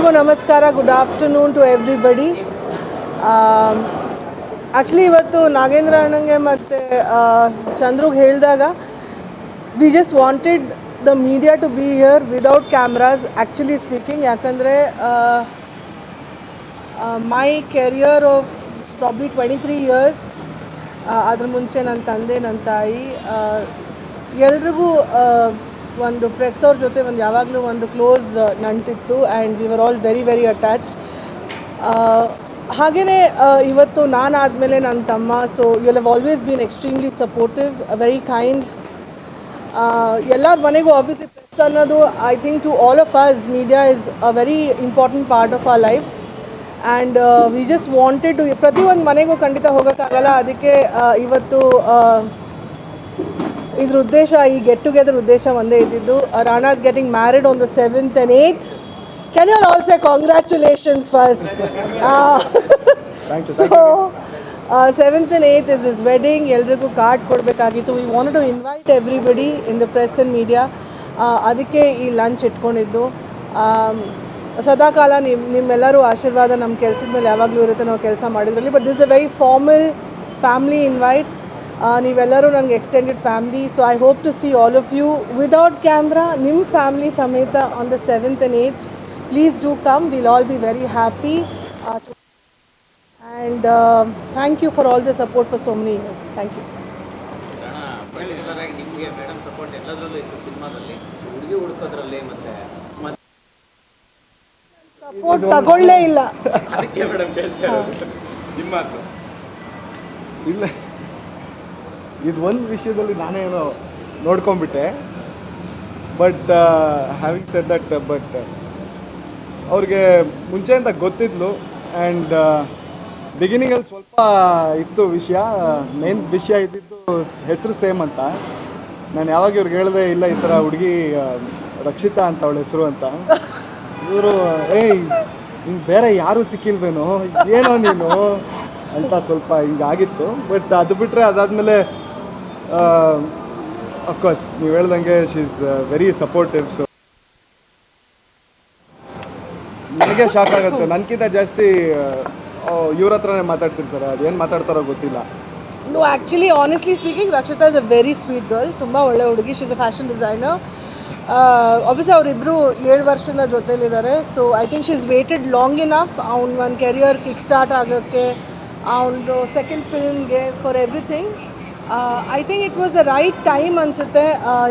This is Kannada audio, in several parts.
ಎಲ್ರಿಗೂ ನಮಸ್ಕಾರ. Good afternoon to everybody. Actually ಇವತ್ತು ನಾಗೇಂದ್ರ ಅಣ್ಣಂಗೆ ಮತ್ತು ಚಂದ್ರಿಗೆ ಹೇಳಿದಾಗ we just wanted the media to be here without cameras actually speaking. ಯಾಕಂದರೆ my career of probably 23 years, ಅದ್ರ ಮುಂಚೆ ನನ್ನ ತಂದೆ, ನನ್ನ ತಾಯಿ, ಎಲ್ರಿಗೂ ಒಂದು ಪ್ರೆಸ್ ಅವ್ರ ಜೊತೆ ಒಂದು ಯಾವಾಗಲೂ ಒಂದು ಕ್ಲೋಸ್ ನಂಟಿತ್ತು and we were all very very attached. ಹಾಗೆಯೇ ಇವತ್ತು ನಾನಾದಮೇಲೆ ನನ್ನ ತಮ್ಮ, so you have always been extremely supportive, very kind. ಎಲ್ಲರ ಮನೆಗೂ ಆಬ್ವಿಯಸ್ಲಿ ಪ್ರೆಸ್ ಅನ್ನೋದು, I think to all of us media is a very important part of our lives and we just wanted to, ಪ್ರತಿಯೊಂದು ಮನೆಗೂ ಖಂಡಿತ ಹೋಗೋಕ್ಕಾಗಲ್ಲ. ಅದಕ್ಕೆ ಇವತ್ತು ಇದ್ರ ಉದ್ದೇಶ, ಈ ಗೆಟ್ ಟುಗೆದರ್ ಉದ್ದೇಶ ಒಂದೇ ಇದ್ದಿದ್ದು. Rana is getting married on the 7th and 8th. Can you all say congratulations first? So 7th and 8th is is wedding. ಎಲ್ರಿಗೂ ಕಾರ್ಡ್ ಕೊಡಬೇಕಾಗಿತ್ತು. We wanted to invite everybody in the press and media. ಅದಕ್ಕೆ ಈ ಲಂಚ್ ಇಟ್ಕೊಂಡಿದ್ದು. ಸದಾಕಾಲ ನಿಮ್ಮೆಲ್ಲರೂ ಆಶೀರ್ವಾದ ನಮ್ಮ ಕೆಲಸದ ಮೇಲೆ ಯಾವಾಗಲೂ ಇರುತ್ತೆ, ನಾವು ಕೆಲಸ ಮಾಡಿದ್ರಲ್ಲಿ. But this is a very formal family invite. ನೀವೆಲ್ಲರೂ ನನಗೆ extended family. So I hope to see all of you without camera, ನಿಮ್ಮ ಫ್ಯಾಮಿಲಿ ಸಮೇತ on the 7th and 8th. Please do come. Will all be very happy and thank you for all the support for so many years. Thank you. Support ತಗೊಳ್ಳೇ ಇಲ್ಲ. ಇಲ್ಲ, ಇದು ಒಂದು ವಿಷಯದಲ್ಲಿ ನಾನೇನೋ ನೋಡ್ಕೊಂಡ್ಬಿಟ್ಟೆ. But having said that, but ಅವ್ರಿಗೆ ಮುಂಚೆಯಿಂದ ಗೊತ್ತಿದ್ಲು. ಆ್ಯಂಡ್ ಬಿಗಿನಿಂಗಲ್ಲಿ ಸ್ವಲ್ಪ ಇತ್ತು ವಿಷಯ. ಮೇನ್ ವಿಷಯ ಇದ್ದಿದ್ದು ಹೆಸರು ಸೇಮ್ ಅಂತ. ನಾನು ಯಾವಾಗ ಇವ್ರಿಗೆ ಹೇಳಿದೆ, ಇಲ್ಲ ಈ ಥರ ಹುಡುಗಿ ರಕ್ಷಿತಾ ಅಂತ ಅವಳ ಹೆಸರು ಅಂತ. ಇವರು ಏಯ್ ಹಿಂಗೆ ಬೇರೆ ಯಾರೂ ಸಿಕ್ಕಿಲ್ವೇನೋ, ಏನೋ ನೀನು ಅಂತ ಸ್ವಲ್ಪ ಹಿಂಗಾಗಿತ್ತು. ಬಟ್ ಅದು ಬಿಟ್ಟರೆ ಅದಾದಮೇಲೆ ಅಫ್ಕೋರ್ಸ್ ನೀವು ಹೇಳ್ದಂಗೆ she is very supportive. So ನನಗೆ ಶಾಕ್ ಆಗುತ್ತೆ. ನನಗಿಂತ ಜಾಸ್ತಿ ಇವ್ರ ಹತ್ರನೇ ಮಾತಾಡ್ತಿರ್ತಾರೆ. ಅದೇನು ಮಾತಾಡ್ತಾರೋ ಗೊತ್ತಿಲ್ಲ. No, actually, honestly speaking, Rakshita is a very sweet girl. ತುಂಬ ಒಳ್ಳೆ ಹುಡುಗಿ. She is a fashion designer. Obviously ಅವರಿಬ್ಬರು 7 ವರ್ಷದಿಂದ ಜೊತೆಲಿದ್ದಾರೆ. So I think she is waited long enough. ಅವ್ನ ಒಂದು ಕೆರಿಯರ್ ಕಿಕ್ ಸ್ಟಾರ್ಟ್ ಆಗೋಕ್ಕೆ, ಅವನದು ಸೆಕೆಂಡ್ ಫಿಲ್ಮ್ಗೆ, for everything. I think it was the right time ಅನಿಸುತ್ತೆ.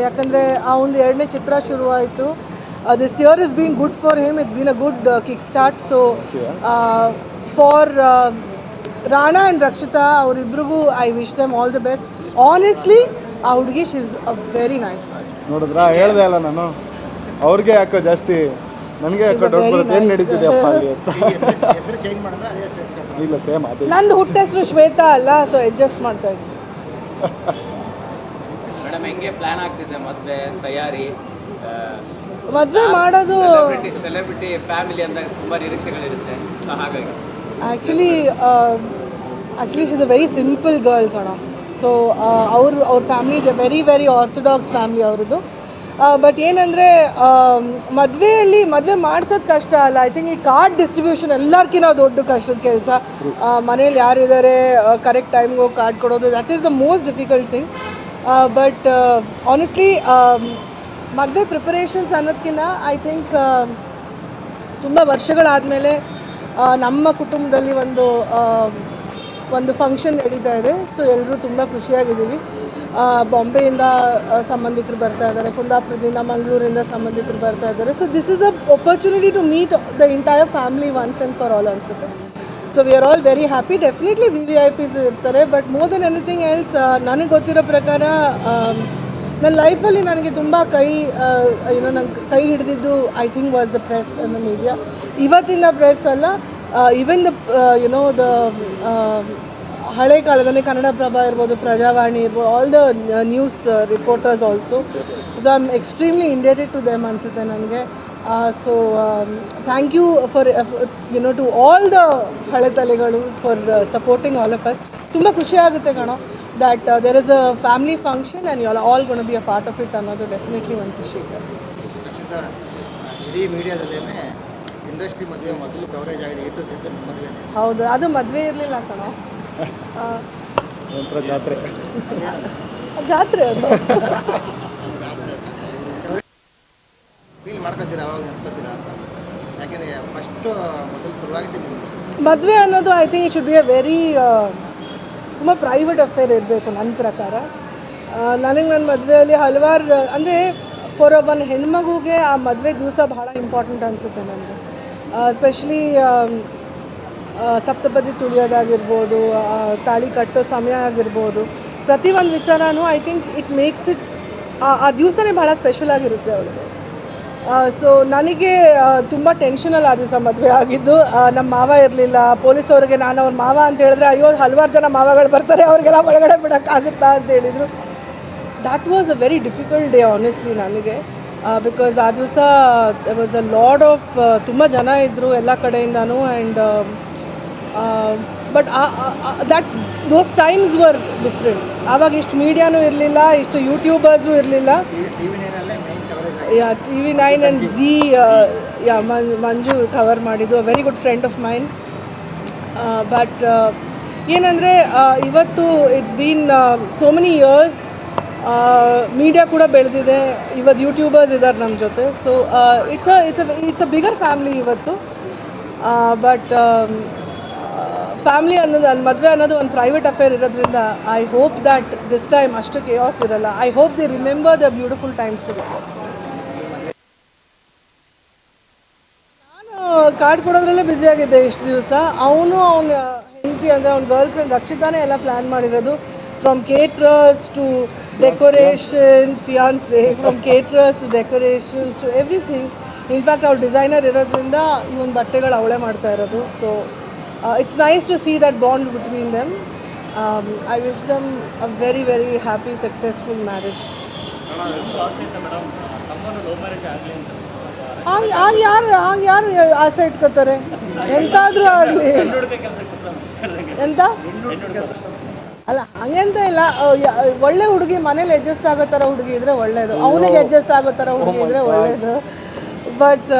ಯಾಕಂದರೆ ಅವನದು 2ನೇ ಚಿತ್ರ ಶುರುವಾಯಿತು. This year is been good for him. It's been a good kick start. So for Rana and Rakshita ಅವರಿಬ್ರಿಗೂ I wish them all the best. Honestly ಆ ಹುಡುಗಿ she is a very nice girl. ನೋಡಿದ್ರಾ, ಹೇಳ್ದೆ ಅಲ್ಲ ನಾನು. ಅವ್ರಿಗೆ ಯಾಕೋ ಜಾಸ್ತಿ, ನನಗೆ ಯಾಕೋ ಡೌಟ್ ಬರುತ್ತೆ, ಏನು ನಡೀತಿದೆ ಅಪ್ಪ ಅಲ್ಲಿ ಅಂತ. ಇಲ್ಲ, ಸೇಮ್ ಅದೇ. ನಂದು ಹುಟ್ಟ ಹೆಸರು ಶ್ವೇತಾ ಅಲ್ಲ, ಸೊ ಅಡ್ಜಸ್ಟ್ ಮಾಡ್ತಾ ಇದ್ದೀನಿ. ಮೇಡಮ್, ಹೆಂಗೆ ಪ್ಲಾನ್ ಆಗ್ತಿದೆ ಮದುವೆ ತಯಾರಿ? ಮದುವೆ ಮಾಡೋದು ಸೆಲೆಬ್ರಿಟಿ ಫ್ಯಾಮಿಲಿ ಅಂತ ತುಂಬ ನಿರೀಕ್ಷೆಗಳಿರುತ್ತೆ. ಸೊ ಹಾಗಾಗಿ actually she is a very simple girl ಕಣ. ಸೊ ಅವ್ರ ಫ್ಯಾಮಿಲಿ ಇದೆ ವೆರಿ ವೆರಿ ಆರ್ಥೋಡಾಕ್ಸ್ ಫ್ಯಾಮಿಲಿ ಅವ್ರದ್ದು. ಬಟ್ ಏನಂದರೆ ಮದುವೆ ಮಾಡ್ಸೋದು ಕಷ್ಟ ಅಲ್ಲ. ಐ ಥಿಂಕ್ ಈ ಕಾರ್ಡ್ ಡಿಸ್ಟ್ರಿಬ್ಯೂಷನ್ ಎಲ್ಲರಿಗಿಂತ ದೊಡ್ಡ ಕಷ್ಟದ ಕೆಲಸ. ಮನೇಲಿ ಯಾರಿದ್ದಾರೆ ಕರೆಕ್ಟ್ ಟೈಮ್ಗೆ ಹೋಗಿ ಕಾರ್ಡ್ ಕೊಡೋದು, that is the most difficult thing. But honestly ಮದುವೆ ಪ್ರಿಪರೇಷನ್ಸ್ ಅನ್ನೋದಕ್ಕಿಂತ ಐ ಥಿಂಕ್ ತುಂಬ ವರ್ಷಗಳಾದಮೇಲೆ ನಮ್ಮ ಕುಟುಂಬದಲ್ಲಿ ಒಂದು ಫಂಕ್ಷನ್ ನಡೀತಾ ಇದೆ. ಸೊ ಎಲ್ಲರೂ ತುಂಬ ಖುಷಿಯಾಗಿದ್ದೀವಿ. ಬಾಂಬೆಯಿಂದ ಸಂಬಂಧಿಕರು ಬರ್ತಾ ಇದ್ದಾರೆ, ಕುಂದಾಪುರದಿಂದ, ಮಂಗಳೂರಿಂದ ಸಂಬಂಧಿಕರು ಬರ್ತಾ ಇದ್ದಾರೆ. So this is a opportunity to meet the entire family once and for all ಅನಿಸುತ್ತೆ. So we are all very happy. Definitely VVIPs ಇರ್ತಾರೆ. But more than anything else, ನನಗೆ ಗೊತ್ತಿರೋ ಪ್ರಕಾರ ನನ್ನ ಲೈಫಲ್ಲಿ ನನಗೆ ತುಂಬ ನಂಗೆ ಕೈ ಹಿಡಿದಿದ್ದು I think was the press and the media. ಇವತ್ತಿನ ಪ್ರೆಸ್ ಅಲ್ಲ, ಈವನ್ ದ ಹಳೆ ಕಾಲದಲ್ಲಿ ಕನ್ನಡಪ್ರಭ ಇರ್ಬೋದು, ಪ್ರಜಾವಾಣಿ ಇರ್ಬೋದು, all the news reporters also. So I am extremely indebted to them ಅನಿಸುತ್ತೆ ನನಗೆ. So thank you for to all the ಹಳೆ ತಲೆಗಳು for supporting all of us. ತುಂಬ ಖುಷಿಯಾಗುತ್ತೆ ಕಣೋ that there is a family function and you are all going to be a part of it ಅನ್ನೋದು ಡೆಫಿನೆಟ್ಲಿ ಒಂದು ಖುಷಿ ಇದೆ. ಇಡೀ ಮೀಡಿಯಾದಲ್ಲೇ ಇಂಡಸ್ಟ್ರಿ ಮದುವೆ ಮೊದಲು ಕವರೇಜ್ ಆಗಿದೆ ಏಟು ಮದುವೆ ಹೌದು, ಅದು ಮದುವೆ ಇರಲಿಲ್ಲ ಕಣೋ, ಒಂಥರ ಜಾತ್ರೆ. ಜಾತ್ರೆ ಅದು. ಫೀಲ್ ಮಾಡ್ಕೊತೀರಾ ಅವಾಗ ಅನ್ಕೋತೀರಾ ಅಂತ? ಯಾಕೆಂದರೆ ಫಸ್ಟು ಮೊದಲು ಶುರುವಾಗಿದ್ದು ನಿಮ್ಗೆ ಮದುವೆ ಅನ್ನೋದು I think it should be a very ತುಂಬ ಪ್ರೈವೇಟ್ ಅಫೇರ್ ಇರಬೇಕು ನನ್ನ ಪ್ರಕಾರ. ನನಗೆ ನನ್ನ ಮದುವೆಯಲ್ಲಿ ಹಲವಾರು ಅಂದರೆ ಫಾರ್ ಒಂದು ಹೆಣ್ಮಗುಗೆ ಆ ಮದುವೆ ದಿವಸ ಬಹಳ ಇಂಪಾರ್ಟೆಂಟ್ ಅನಿಸುತ್ತೆ ನನಗೆ. ಎಸ್ಪೆಷಲಿ ಸಪ್ತಪದಿ ತುಳಿಯೋದಾಗಿರ್ಬೋದು, ತಾಳಿ ಕಟ್ಟೋ ಸಮಯ ಆಗಿರ್ಬೋದು, ಪ್ರತಿಯೊಂದು ವಿಚಾರನೂ I think it makes it ಆ ದಿವಸನೇ ಭಾಳ ಸ್ಪೆಷಲ್ ಆಗಿರುತ್ತೆ ಅವಳಿಗೆ. ಸೊ ನನಗೆ ತುಂಬ ಟೆನ್ಷನಲ್ಲಿ ಆ ದಿವಸ ಮದುವೆ ಆಗಿದ್ದು. ನಮ್ಮ ಮಾವ ಇರಲಿಲ್ಲ, ಪೊಲೀಸವ್ರಿಗೆ ನಾನು ಅವ್ರ ಮಾವ ಅಂತ ಹೇಳಿದ್ರೆ ಅಯ್ಯೋ ಹಲವಾರು ಜನ ಮಾವಗಳು ಬರ್ತಾರೆ ಅವ್ರಿಗೆಲ್ಲ ಒಳಗಡೆ ಬಿಡೋಕ್ಕಾಗುತ್ತಾ ಅಂತ ಹೇಳಿದರು. That was a very difficult day honestly ನನಗೆ, ಬಿಕಾಸ್ ಆ ದಿವಸ ವಾಸ್ ಅ ಲಾಡ್ ಆಫ್ ತುಂಬ ಜನ ಇದ್ದರು ಎಲ್ಲ ಕಡೆಯಿಂದನೂ. And but those times were different. ಆವಾಗ ಇಷ್ಟು ಮೀಡಿಯಾನೂ ಇರಲಿಲ್ಲ, ಇಷ್ಟು ಯೂಟ್ಯೂಬರ್ಸು ಇರಲಿಲ್ಲ. TV9 and Zee Manju cover ಮಾಡಿದ್ದು, very good friend of mine. But ಏನಂದರೆ ಇವತ್ತು it's been so many years, media ಕೂಡ ಬೆಳೆದಿದೆ, ಇವತ್ತು ಯೂಟ್ಯೂಬರ್ಸ್ ಇದ್ದಾರೆ ನಮ್ಮ ಜೊತೆ. So it's a bigger family ಇವತ್ತು. ಬಟ್ ಫ್ಯಾಮ್ಲಿ ಅನ್ನೋದು ಅಲ್ಲಿ ಮದುವೆ ಅನ್ನೋದು ಒಂದು ಪ್ರೈವೇಟ್ ಅಫೇರ್ ಇರೋದ್ರಿಂದ I hope that this time ಅಷ್ಟು ಕೇಯಾಸ್ ಇರಲ್ಲ. I hope they remember the beautiful times together. Card ಕೊಡೋದ್ರಲ್ಲೇ ಬ್ಯುಸಿಯಾಗಿದ್ದೆ ಇಷ್ಟು ದಿವಸ. ಅವನ ಹೆಂಡತಿ ಅಂದರೆ ಅವ್ನ ಗರ್ಲ್ ಫ್ರೆಂಡ್ ರಕ್ಷಿತಾನೇ ಎಲ್ಲ ಪ್ಲ್ಯಾನ್ ಮಾಡಿರೋದು, from caterers to decoration, fiancee, from caterers to decorations to everything. In fact ಅವ್ಳು ಡಿಸೈನರ್ ಇರೋದ್ರಿಂದ ಇವನ್ ಬಟ್ಟೆಗಳು ಅವಳೇ ಮಾಡ್ತಾ ಇರೋದು. So it's nice to see that bond between them. I wish them a very very happy successful marriage. ಹಂಗೆ ಯಾರು ಆಸೆ ಇಟ್ಕೋತಾರೆ? ಎಂತಾದರೂ ಆಗಲಿ, ಎಂತ ಅಲ್ಲ ಹಂಗೆಂತ ಇಲ್ಲ. ಒಳ್ಳೆ ಹುಡುಗಿ ಮನೇಲಿ ಅಡ್ಜಸ್ಟ್ ಆಗೋ ಥರ ಹುಡುಗಿ ಇದ್ದರೆ ಒಳ್ಳೆಯದು, ಅವನಿಗೆ ಅಡ್ಜಸ್ಟ್ ಆಗೋ ಥರ ಹುಡುಗಿ ಇದ್ದರೆ ಒಳ್ಳೆಯದು. But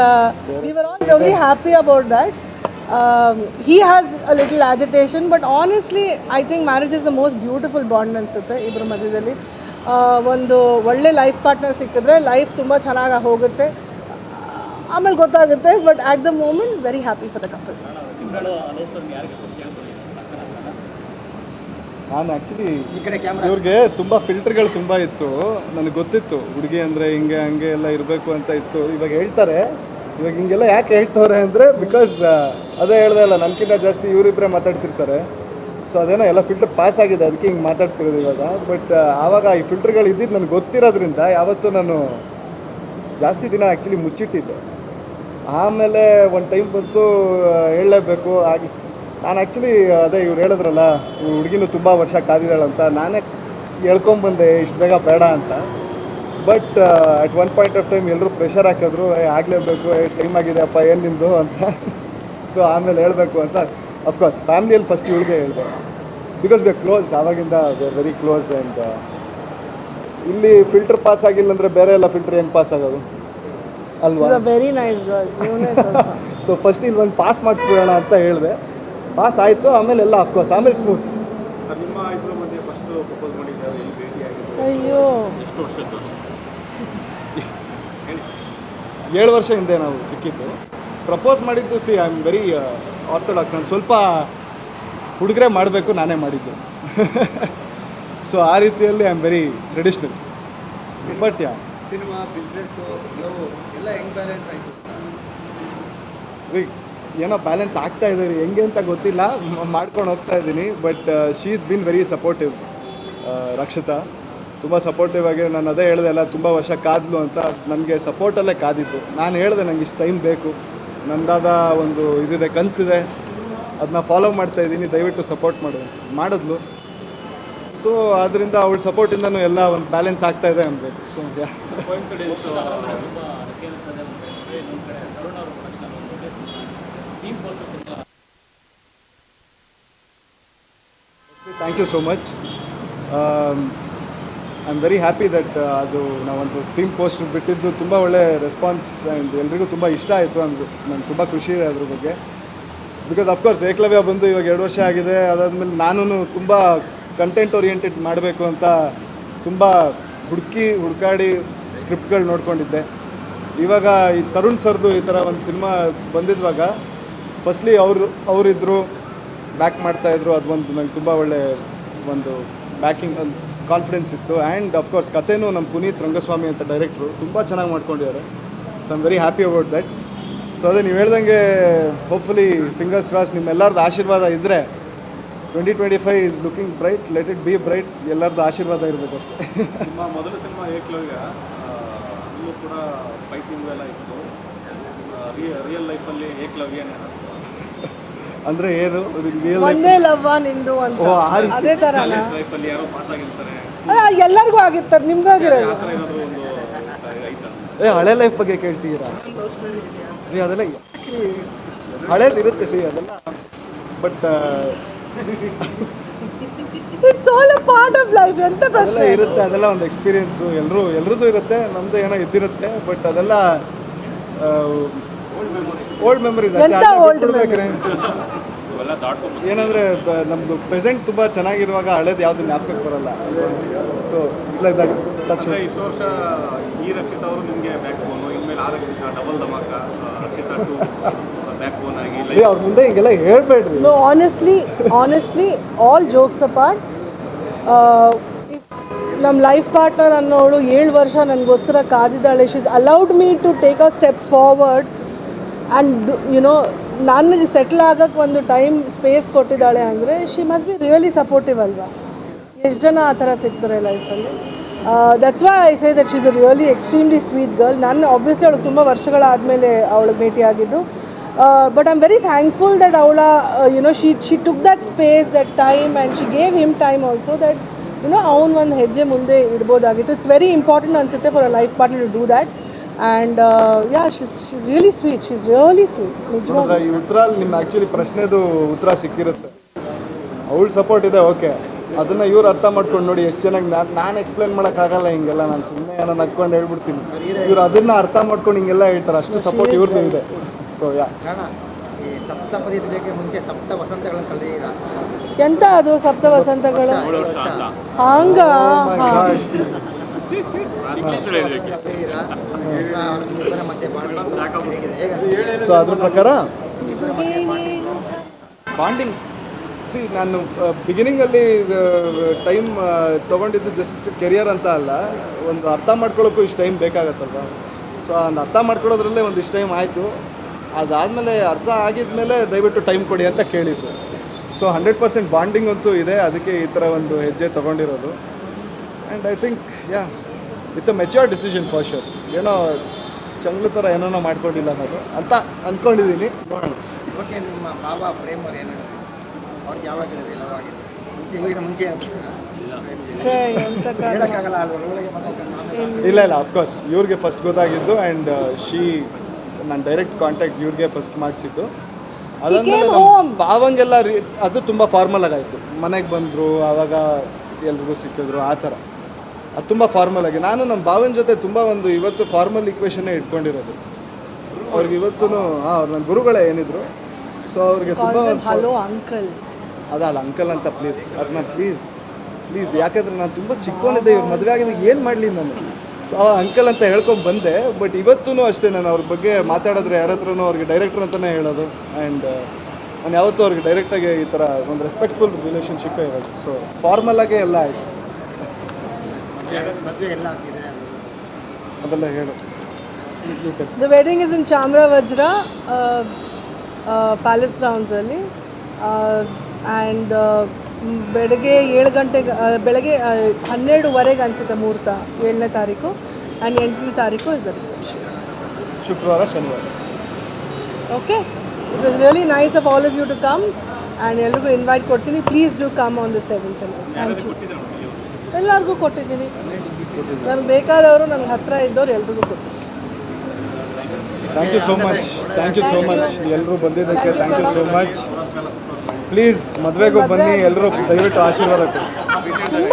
we were all very happy about that. he has a little agitation, but honestly I think marriage is the most beautiful bond ಅನಿಸುತ್ತೆ ಇಬ್ಬರ ಮಧ್ಯದಲ್ಲಿ. ಒಂದು ಒಳ್ಳೆ ಲೈಫ್ ಪಾರ್ಟ್ನರ್ ಸಿಕ್ಕಿದ್ರೆ ಲೈಫ್ ತುಂಬ ಚೆನ್ನಾಗಿ ಹೋಗುತ್ತೆ, ಆಮೇಲೆ ಗೊತ್ತಾಗುತ್ತೆ. But at the moment very happy for the couple. ನಾನು ಆ್ಯಕ್ಚುಲಿ ಈ ಕಡೆ ಕ್ಯಾಮ್ರಾ ಇವ್ರಿಗೆ ತುಂಬ ಫಿಲ್ಟರ್ಗಳು ತುಂಬ ಇತ್ತು, ನನಗೆ ಗೊತ್ತಿತ್ತು ಹುಡುಗಿ ಅಂದರೆ ಹಿಂಗೆ ಹಂಗೆ ಎಲ್ಲ ಇರಬೇಕು ಅಂತ ಇತ್ತು. ಇವಾಗ ಹೇಳ್ತಾರೆ, ಇವಾಗ ಹಿಂಗೆಲ್ಲ ಯಾಕೆ ಹೇಳ್ತವ್ರೆ ಅಂದರೆ ಬಿಕಾಸ್ ಅದೇ ಹೇಳ್ದೆ ಅಲ್ಲ, ನನಗಿಂತ ಜಾಸ್ತಿ ಇವರಿಬ್ಬರೇ ಮಾತಾಡ್ತಿರ್ತಾರೆ. ಸೊ ಅದೇನೋ ಎಲ್ಲ ಫಿಲ್ಟರ್ ಪಾಸ್ ಆಗಿದೆ, ಅದಕ್ಕೆ ಹಿಂಗೆ ಮಾತಾಡ್ತಿರೋದು ಇವಾಗ. ಬಟ್ ಆವಾಗ ಈ ಫಿಲ್ಟರ್ಗಳು ಇದ್ದಿದ್ದು ನನಗೆ ಗೊತ್ತಿರೋದ್ರಿಂದ ಯಾವತ್ತೂ ನಾನು ಜಾಸ್ತಿ ದಿನ ಆ್ಯಕ್ಚುಲಿ ಮುಚ್ಚಿಟ್ಟಿದ್ದೆ. ಆಮೇಲೆ ಒಂದು ಟೈಮ್ ಬಂತು ಹೇಳಲೇಬೇಕು ಆಗಿ. ನಾನು ಆ್ಯಕ್ಚುಲಿ ಅದೇ ಇವ್ರು ಹೇಳಿದ್ರಲ್ಲ, ಇವ್ರು ಹುಡುಗಿನೂ ತುಂಬ ವರ್ಷ ಕಾದಿದ್ದಾಳಂತ, ನಾನೇ ಹೇಳ್ಕೊಂಬಂದೆ ಇಷ್ಟು ಬೇಗ ಬೇಡ ಅಂತ. But at one point of time ಎಲ್ಲರೂ ಪ್ರೆಷರ್ ಹಾಕಿದ್ರು, ಆಗಲೇಬೇಕು, ಟೈಮ್ ಆಗಿದೆ ಅಪ್ಪ ಏನು ನಿಮ್ಮದು ಅಂತ. ಸೊ ಆಮೇಲೆ ಹೇಳಬೇಕು ಅಂತ ಅಫ್ಕೋರ್ಸ್ ಫ್ಯಾಮ್ಲಿಯಲ್ಲಿ ಫಸ್ಟ್ ಇವಳಿಗೆ ಹೇಳಿದೆ, ಬಿಕಾಸ್ ವಿ ಆರ್ ಕ್ಲೋಸ್, ಆವಾಗಿಂದ we are very close. And ಇಲ್ಲಿ ಫಿಲ್ಟರ್ ಪಾಸ್ ಆಗಿಲ್ಲ ಅಂದರೆ ಬೇರೆ ಎಲ್ಲ ಫಿಲ್ಟರ್ ಹೆಂಗೆ ಪಾಸ್ ಆಗೋದು ಅಲ್ವಾ? Very nice girl. So first ಇಲ್ಲಿ ಒಂದು ಪಾಸ್ ಮಾಡಿಸ್ಬಿಡೋಣ ಅಂತ ಹೇಳಿದೆ, ಪಾಸ್ ಆಯಿತು. ಆಮೇಲೆ ಎಲ್ಲ ಅಫ್ಕೋರ್ಸ್ ಆಮೇಲೆ ಸ್ಮೂತ್. ನಿಮ್ಮ ಇಬ್ಬರ ಮಧ್ಯೆ ಫಸ್ಟ್ ಪ್ರಪೋಸ್ ಮಾಡಿದ್ದಾರೆ, ಇಲ್ಲಿ ಭೇಟಿ ಆಗಿದೆ, ಅಯ್ಯೋ ಎಷ್ಟು ವರ್ಷದ್ದು? 7 ವರ್ಷ ಹಿಂದೆ ನಾವು ಸಿಕ್ಕಿದ್ದು. ಪ್ರಪೋಸ್ ಮಾಡಿದ್ದು ಐ ಆಮ್ ವೆರಿ ಆರ್ಥೋಡಾಕ್ಸ್, ನಾನು ಸ್ವಲ್ಪ ಹುಡುಗರೇ ಮಾಡಬೇಕು, ನಾನೇ ಮಾಡಿದ್ದು. ಸೊ ಆ ರೀತಿಯಲ್ಲಿ I am very traditional. But cinema, business, love ಎಲ್ಲ ಹೆಂಗೆ ಬ್ಯಾಲೆನ್ಸ್ ಆಯಿತು? ಏನೋ ಬ್ಯಾಲೆನ್ಸ್ ಆಗ್ತಾ ಇದೆ ರೀ, ಹೆಂಗೆ ಅಂತ ಗೊತ್ತಿಲ್ಲ, ಮಾಡ್ಕೊಂಡು ಹೋಗ್ತಾ ಇದ್ದೀನಿ. But she is been very supportive. Rakshita ತುಂಬ ಸಪೋರ್ಟಿವ್ ಆಗಿ, ನಾನು ಅದೇ ಹೇಳಿದೆ ಅಲ್ಲ, ತುಂಬ ವರ್ಷ ಕಾದ್ಲು ಅಂತ, ನನಗೆ ಸಪೋರ್ಟಲ್ಲೇ ಕಾದಿದ್ದು. ನಾನು ಹೇಳಿದೆ ನನಗೆ ಇಷ್ಟು ಟೈಮ್ ಬೇಕು, ನನ್ನದಾದ ಒಂದು ಇದಿದೆ, ಕನಸಿದೆ, ಅದನ್ನ ಫಾಲೋ ಮಾಡ್ತಾಯಿದ್ದೀನಿ, ದಯವಿಟ್ಟು ಸಪೋರ್ಟ್ ಮಾಡು ಮಾಡಿದ್ಲು. ಸೊ ಅದರಿಂದ ಅವಳ ಸಪೋರ್ಟಿಂದನೂ ಎಲ್ಲ ಒಂದು ಬ್ಯಾಲೆನ್ಸ್ ಆಗ್ತಾ ಇದೆ ಅನ್ಬೇಕು. So thank you so much. I am very happy that ಅದು ನಾವೊಂದು ಟೀಮ್ ಪೋಸ್ಟ್ ಬಿಟ್ಟಿದ್ದು ತುಂಬ ಒಳ್ಳೆ ರೆಸ್ಪಾನ್ಸ್ ಆ್ಯಂಡ್ ಎಲ್ರಿಗೂ ತುಂಬ ಇಷ್ಟ ಆಯಿತು ಅಂದರು. ನಂಗೆ ತುಂಬ ಖುಷಿ ಇದೆ ಅದ್ರ ಬಗ್ಗೆ. ಬಿಕಾಸ್ ಅಫ್ಕೋರ್ಸ್ ಏಕಲವ್ಯ ಬಂದು ಇವಾಗ 2 ವರ್ಷ ಆಗಿದೆ. ಅದಾದಮೇಲೆ ನಾನು ತುಂಬ ಕಂಟೆಂಟ್ ಓರಿಯೆಂಟೆಡ್ ಮಾಡಬೇಕು ಅಂತ ತುಂಬ ಹುಡುಕಾಡಿ ಸ್ಕ್ರಿಪ್ಟ್ಗಳು ನೋಡ್ಕೊಂಡಿದ್ದೆ. ಇವಾಗ ಈ ತರುಣ್ ಸರ್ದು ಈ ಥರ ಒಂದು ಸಿನಿಮಾ ಬಂದಿದ್ದಾಗ ಫಸ್ಟ್ಲಿ ಅವರಿದ್ದರು, ಬ್ಯಾಕ್ ಮಾಡ್ತಾಯಿದ್ರು. ಅದೊಂದು ನಂಗೆ ತುಂಬ ಒಳ್ಳೆ ಒಂದು ಬ್ಯಾಕಿಂಗ್, ಒಂದು ಕಾನ್ಫಿಡೆನ್ಸ್ ಇತ್ತು. ಆ್ಯಂಡ್ ಅಫ್ಕೋರ್ಸ್ ಕಥೆನೂ ನಮ್ಮ ಪುನೀತ್ ರಂಗಸ್ವಾಮಿ ಅಂತ ಡೈರೆಕ್ಟ್ರು ತುಂಬ ಚೆನ್ನಾಗಿ ಮಾಡ್ಕೊಂಡಿದ್ದಾರೆ. So I am very happy about that. So ಅದೇ ನೀವು ಹೇಳ್ದಂಗೆ ಹೋಪ್ಫುಲಿ ಫಿಂಗರ್ಸ್ ಕ್ರಾಸ್ ನಿಮ್ಮೆಲ್ಲರದ್ದು ಆಶೀರ್ವಾದ ಇದ್ದರೆ 2025 is looking bright. Let it be bright. ಎಲ್ಲರದ್ದು ಆಶೀರ್ವಾದ ಇರಬೇಕಷ್ಟೇ. ನಿಮ್ಮ ಮೊದಲ ಸಿನಿಮಾ ಏಕಲವ್ಯ ಇಲ್ಲೂ ಕೂಡ ಫೈಟಿಂಗ್ ಎಲ್ಲ ಇತ್ತು. ರಿಯಲ್ ಲೈಫಲ್ಲಿ ಏಕಲವ್ಯನೇ ಅಂದರೆ ಏನು ಒಂದೇ ಲವ್ವ ನಿಂದು ಅಂತ, ಅದೇ ಥರನ ಲೈಫಲ್ಲಿ ಯಾರೋ ಪಾಸ್ ಆಗಿರ್ತಾರೆ, ಎಲ್ಲರಿಗೂ ಆಗಿರ್ತಾರೆ, ನಿಮ್ಗಾಗಿರಲ್ಲ. ಆ ಥರ ಏನಾದರೂ ಒಂದು ಐತ? ಹಳೆ ಲೈಫ್ ಬಗ್ಗೆ ಕೇಳ್ತಿದ್ದೀರಾ? ರೀ ಅದೆಲ್ಲ ಹಳೇದು ಇರುತ್ತೆ ಸಿ ಅದೆಲ್ಲ. But it's all a part of life. ಎಂತ ಪ್ರಶ್ನೆ ಇರುತ್ತೆ, ಅದೆಲ್ಲ ಒಂದು ಎಕ್ಸ್ಪೀರಿಯೆನ್ಸು. ಎಲ್ರದ್ದು ಇರುತ್ತೆ, ನಮ್ಮದು ಏನೋ ಇದ್ದಿರುತ್ತೆ. ಬಟ್ ಅದೆಲ್ಲ ಓಲ್ಡ್ ಮೆಮರೀಸ್. ಏನಂದರೆ ನಮ್ಮದು ಪ್ರೆಸೆಂಟ್ ತುಂಬ ಚೆನ್ನಾಗಿರುವಾಗ ಹಳೇದು ಯಾವುದು ಜ್ಞಾಪಕಕ್ಕೆ ಬರಲ್ಲ. So it's like that touch. ಇಷ್ಟು ವರ್ಷ ಈ ರಕ್ಷಿತ್ ಅವರು ನಿಮಗೆ ಬ್ಯಾಕ್ ಬೋನು, ಇನ್ಮೇಲೆ ಆ ರಕ್ಷಿತ ಡಬಲ್ ಧಮಾಕ, ರಕ್ಷಿತ ಟು ಬ್ಯಾಕ್ ಬೋನ್ ಆಗಿ ಅವ್ರ ಮುಂದೆ ಹಿಂಗೆಲ್ಲ ಹೇಳ್ಬೇಡ್ರಿ. No, honestly, all jokes apart, ನಮ್ಮ ಲೈಫ್ ಪಾರ್ಟ್ನರ್ ಅನ್ನೋಳು 7 ವರ್ಷ ನನಗೋಸ್ಕರ ಕಾದಿದ್ದಾಳೆ. She's allowed me to take a step forward and ನನಗೆ ಸೆಟ್ಲ್ ಆಗೋಕ್ಕೆ ಒಂದು ಟೈಮ್ ಸ್ಪೇಸ್ ಕೊಟ್ಟಿದ್ದಾಳೆ ಅಂದರೆ she must be really supportive ಅಲ್ವಾ? ಎಷ್ಟು ಜನ ಆ ಥರ ಸಿಗ್ತಾರೆ ಲೈಫಲ್ಲಿ. That's why I say that she is a really extremely sweet girl. ನಾನು ಆಬ್ವಿಯಸ್ಲಿ ಅವಳಿಗೆ ತುಂಬ ವರ್ಷಗಳಾದಮೇಲೆ ಅವಳಿಗೆ ಭೇಟಿಯಾಗಿದ್ದು. But I'm very thankful that Aula, she took that space, that time, and she gave him time also that, ಅವನು ಒಂದು ಹೆಜ್ಜೆ ಮುಂದೆ ಇಡ್ಬೋದಾಗಿತ್ತು. ಇಟ್ಸ್ ವೆರಿ ಇಂಪಾರ್ಟೆಂಟ್ ಅನಿಸುತ್ತೆ for a life partner to do that. And she's really sweet. ನಿಜವಾಗ್ಲೂ ಈ ಉತ್ತರ ನಿಮ್ಮ ಆ್ಯಕ್ಚುಲಿ ಪ್ರಶ್ನೆದು ಉತ್ತರ ಸಿಕ್ಕಿರುತ್ತೆ. ಅವಳು ಸಪೋರ್ಟ್ ಇದೆ, ಓಕೆ. ಅದನ್ನು ಇವ್ರು ಅರ್ಥ ಮಾಡ್ಕೊಂಡು ನೋಡಿ ಎಷ್ಟು ಚೆನ್ನಾಗಿ. ನಾನು ಎಕ್ಸ್ಪ್ಲೇನ್ ಮಾಡೋಕ್ಕಾಗಲ್ಲ ಹಿಂಗೆಲ್ಲ. ನಾನು ಸುಮ್ಮನೆ ಏನೋ ನಕ್ಕೊಂಡು ಹೇಳ್ಬಿಡ್ತೀನಿ. ಇವ್ರು ಅದನ್ನು ಅರ್ಥ ಮಾಡ್ಕೊಂಡು ಹಿಂಗೆಲ್ಲ ಹೇಳ್ತಾರೆ. ಅಷ್ಟು ಸಪೋರ್ಟ್ ಇವ್ರದ್ದು ಇದೆ. ಸೊ ಕಾರಣ ಈ ಸಪ್ತಪದಿ ಇದಕ್ಕೆ ಮುಂಚೆ ಸಪ್ತ ವಸಂತಗಳನ್ನು ಕಳೆದಿದ್ದೀರಾ. ಎಂತ ಅದು ಸಪ್ತ ವಸಂತಗಳು? ಹಂಗ ಸೊ ಅದ್ರ ಪ್ರಕಾರ ಬಾಂಡಿಂಗ್ ಸಿ ನಾನು ಬಿಗಿನಿಂಗಲ್ಲಿ ಟೈಮ್ ತೊಗೊಂಡಿದ್ದು ಜಸ್ಟ್ ಕೆರಿಯರ್ ಅಂತ ಅಲ್ಲ, ಒಂದು ಅರ್ಥ ಮಾಡ್ಕೊಳ್ಳೋಕ್ಕೂ ಇಷ್ಟು ಟೈಮ್ ಬೇಕಾಗತ್ತಲ್ವ. ಸೊ ಒಂದು ಅರ್ಥ ಮಾಡ್ಕೊಳ್ಳೋದ್ರಲ್ಲೇ ಒಂದಿಷ್ಟು ಟೈಮ್ ಆಯಿತು. ಅದಾದಮೇಲೆ ಅರ್ಥ ಆಗಿದ್ಮೇಲೆ ದಯವಿಟ್ಟು ಟೈಮ್ ಕೊಡಿ ಅಂತ ಕೇಳಿದ್ರು. ಸೊ 100% ಬಾಂಡಿಂಗ್ ಅಂತೂ ಇದೆ. ಅದಕ್ಕೆ ಈ ಥರ ಒಂದು ಹೆಜ್ಜೆ ತೊಗೊಂಡಿರೋದು. And I think it's a mature decision for sure. ಏನೋ ಚಂಗ್ಳು ಥರ ಏನೋ ಮಾಡ್ಕೊಂಡಿಲ್ಲ ಅನ್ನೋದು ಅಂತ ಅಂದ್ಕೊಂಡಿದ್ದೀನಿ. ನೋಡೋಣ. ಓಕೆ, ನಿಮ್ಮ ಬಾಬಾ ಪ್ರೇಮ್ ಅವ್ರು ಏನು ಅವ್ರಿಗೆ ಯಾವಾಗ ಎಲ್ಲವಾಗಿದೆ ಮುಂಚೆ ಹೇಳೋಕ್ಕಾಗಲ್ಲ ಅಲ್ವ ಒಳಗೆ ಮಾತಾಡ್ಕೊಂಡು? ಇಲ್ಲ ಅಫ್ಕೋರ್ಸ್ ಇವ್ರಿಗೆ ಫಸ್ಟ್ ಗೊತ್ತಾಗಿದ್ದು. ಆ್ಯಂಡ್ ನಾನು ಡೈರೆಕ್ಟ್ ಕಾಂಟ್ಯಾಕ್ಟ್ ಇವ್ರಿಗೆ ಫಸ್ಟ್ ಮಾಡಿಸಿದ್ದು. ಅದಾದಮೇಲೆ ಭಾವಂಗೆಲ್ಲ ಅದು ತುಂಬ ಫಾರ್ಮಲ್ ಆಗಾಯಿತು. ಮನೆಗೆ ಬಂದರು, ಆವಾಗ ಎಲ್ರಿಗೂ ಸಿಕ್ಕಿದ್ರು, ಆ ಥರ ಅದು ತುಂಬ ಫಾರ್ಮಲ್ ಆಗಿ. ನಾನು ನಮ್ಮ ಭಾವನ ಜೊತೆ ತುಂಬ ಒಂದು ಇವತ್ತು ಫಾರ್ಮಲ್ ಇಕ್ವೇಷನ್ನೇ ಇಟ್ಕೊಂಡಿರೋದು. ಅವ್ರಿಗೆ ಇವತ್ತು ಅವ್ರು ನನ್ನ ಗುರುಗಳೇ ಏನಿದ್ರು. ಸೊ ಅವ್ರಿಗೆ ತುಂಬ ಹಲೋ ಅಂಕಲ್ ಅದಲ್ಲ ಅಂಕಲ್ ಅಂತ ಪ್ಲೀಸ್, ಅದನ್ನ ಪ್ಲೀಸ್ ಯಾಕೆಂದರೆ ನಾನು ತುಂಬ ಚಿಕ್ಕವನಿದ್ದೆ. ಇವ್ರು ಮದುವೆ ಆಗಿದ್ದು ಏನು ಮಾಡಲಿ ನಾನು. ಸೊ ಅಂಕಲ್ ಅಂತ ಹೇಳ್ಕೊಂಡು ಬಂದೆ. ಬಟ್ ಇವತ್ತೂ ಅಷ್ಟೇ ನಾನು ಅವ್ರ ಬಗ್ಗೆ ಮಾತಾಡಿದ್ರೆ ಯಾರ ಹತ್ರನೂ ಅವ್ರಿಗೆ ಡೈರೆಕ್ಟ್ರ್ ಅಂತಲೇ ಹೇಳೋದು. ಆ್ಯಂಡ್ ನಾನು ಯಾವತ್ತೂ ಅವ್ರಿಗೆ ಡೈರೆಕ್ಟಾಗಿ ಈ ಥರ ಒಂದು ರೆಸ್ಪೆಕ್ಟ್ಫುಲ್ ರಿಲೇಷನ್ಶಿಪ್ಪೇ ಇರೋದು. ಸೊ ಫಾರ್ಮಲಾಗೇ ಎಲ್ಲ ಆಯಿತು. ಮದುವೆ ಎಲ್ಲ ಆಗ್ತಿದೆ ಅದೆಲ್ಲ ಹೇಳು. The wedding is in Chamra Vajra Palace groundsಲ್ಲಿ. ಆ್ಯಂಡ್ ಬೆಳಗ್ಗೆ 7 ಗಂಟೆಗೆ ಬೆಳಗ್ಗೆ 12:15 ಅನಿಸುತ್ತೆ ಮುಹೂರ್ತ, 7ನೇ ತಾರೀಕು. ಆ್ಯಂಡ್ 8ನೇ ತಾರೀಕು ಇಸ್ ದ ರಿಸೆಪ್ಷನ್. ಶುಕ್ರವಾರ ಶನಿವಾರ. Okay, it was really nice of all of you to come. And ಎಲ್ರಿಗೂ ಇನ್ವೈಟ್ ಕೊಡ್ತೀನಿ. Please do come on the 7th. Thank you. ಎಲ್ಲರಿಗೂ ಕೊಟ್ಟಿದ್ದೀನಿ. ನನಗೆ ಬೇಕಾದವರು, ನನಗೆ ಹತ್ತಿರ ಇದ್ದವ್ರು ಎಲ್ರಿಗೂ ಕೊಟ್ಟಿದ್ದೀನಿ. ಥ್ಯಾಂಕ್ ಯು ಸೋ ಮಚ್ ಎಲ್ಲರೂ ಬಂದಿದ್ದಕ್ಕೆ. Thank you so much. Please ಮದುವೆಗೂ ಬನ್ನಿ ಎಲ್ಲರೂ, ದಯವಿಟ್ಟು ಆಶೀರ್ವಾದ ಕೊಡಿ. ತುಂಬ